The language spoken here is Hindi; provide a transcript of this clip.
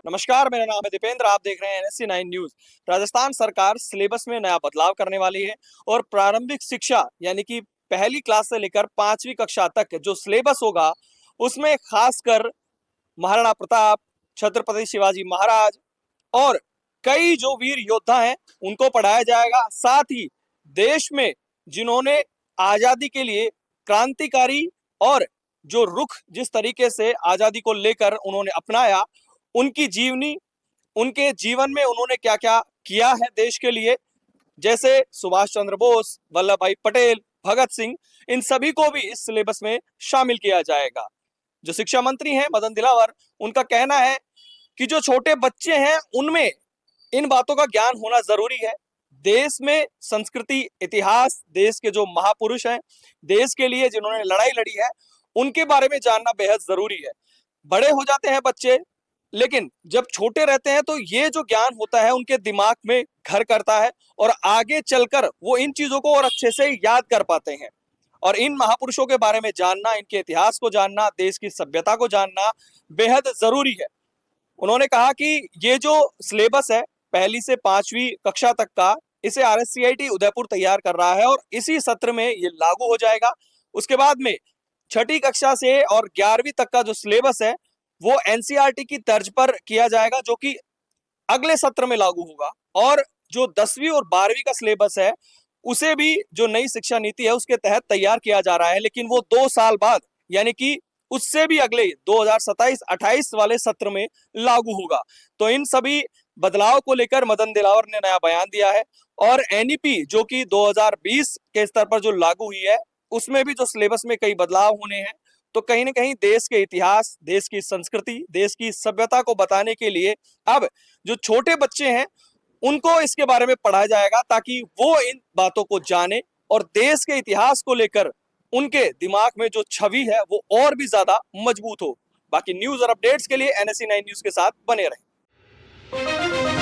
नमस्कार, मेरा नाम है दीपेंद्र। आप देख रहे हैं एनएससी 9 न्यूज। राजस्थान सरकार सिलेबस में नया बदलाव करने वाली है और प्रारंभिक शिक्षा यानी कि पहली क्लास से लेकर 5वीं कक्षा तक जो सिलेबस होगा उसमें खासकर महाराणा प्रताप, छत्रपति शिवाजी महाराज और कई जो वीर योद्धा हैं उनको पढ़ाया जाएगा। साथ ही देश में जिन्होंने आजादी के लिए क्रांतिकारी और जो रुख जिस तरीके से आजादी को लेकर उन्होंने अपनाया, उनकी जीवनी, उनके जीवन में उन्होंने क्या क्या किया है देश के लिए, जैसे सुभाष चंद्र बोस, वल्लभ भाई पटेल, भगत सिंह, इन सभी को भी इस सिलेबस में शामिल किया जाएगा। जो शिक्षा मंत्री हैं मदन दिलावर, उनका कहना है कि जो छोटे बच्चे हैं उनमें इन बातों का ज्ञान होना जरूरी है। देश में संस्कृति, इतिहास, देश के जो महापुरुष हैं, देश के लिए जिन्होंने लड़ाई लड़ी है, उनके बारे में जानना बेहद जरूरी है। बड़े हो जाते हैं बच्चे, लेकिन जब छोटे रहते हैं तो ये जो ज्ञान होता है उनके दिमाग में घर करता है और आगे चलकर वो इन चीजों को और अच्छे से याद कर पाते हैं। और इन महापुरुषों के बारे में जानना, इनके इतिहास को जानना, देश की सभ्यता को जानना बेहद जरूरी है। उन्होंने कहा कि ये जो सिलेबस है पहली से 5वीं कक्षा तक का, इसे आरएससीआईटी उदयपुर तैयार कर रहा है और इसी सत्र में ये लागू हो जाएगा। उसके बाद में छठी कक्षा से और 11वीं तक का जो सिलेबस है वो एनसीईआरटी की तर्ज पर किया जाएगा, जो कि अगले सत्र में लागू होगा। और जो 10वीं और 12वीं का सिलेबस है उसे भी जो नई शिक्षा नीति है उसके तहत तैयार किया जा रहा है, लेकिन वो 2 साल बाद यानी कि उससे भी अगले 2027-28 वाले सत्र में लागू होगा। तो इन सभी बदलाव को लेकर मदन दिलावर ने नया बयान दिया है और एनईपी जो कि 2020 के स्तर पर जो लागू हुई है उसमें भी जो सिलेबस में कई बदलाव होने हैं। तो कहीं ना कहीं देश के इतिहास, देश की संस्कृति, देश की सभ्यता को बताने के लिए अब जो छोटे बच्चे हैं उनको इसके बारे में पढ़ाया जाएगा, ताकि वो इन बातों को जाने और देश के इतिहास को लेकर उनके दिमाग में जो छवि है वो और भी ज्यादा मजबूत हो। बाकी न्यूज और अपडेट्स के लिए एनएससी 9 न्यूज के साथ बने रहें।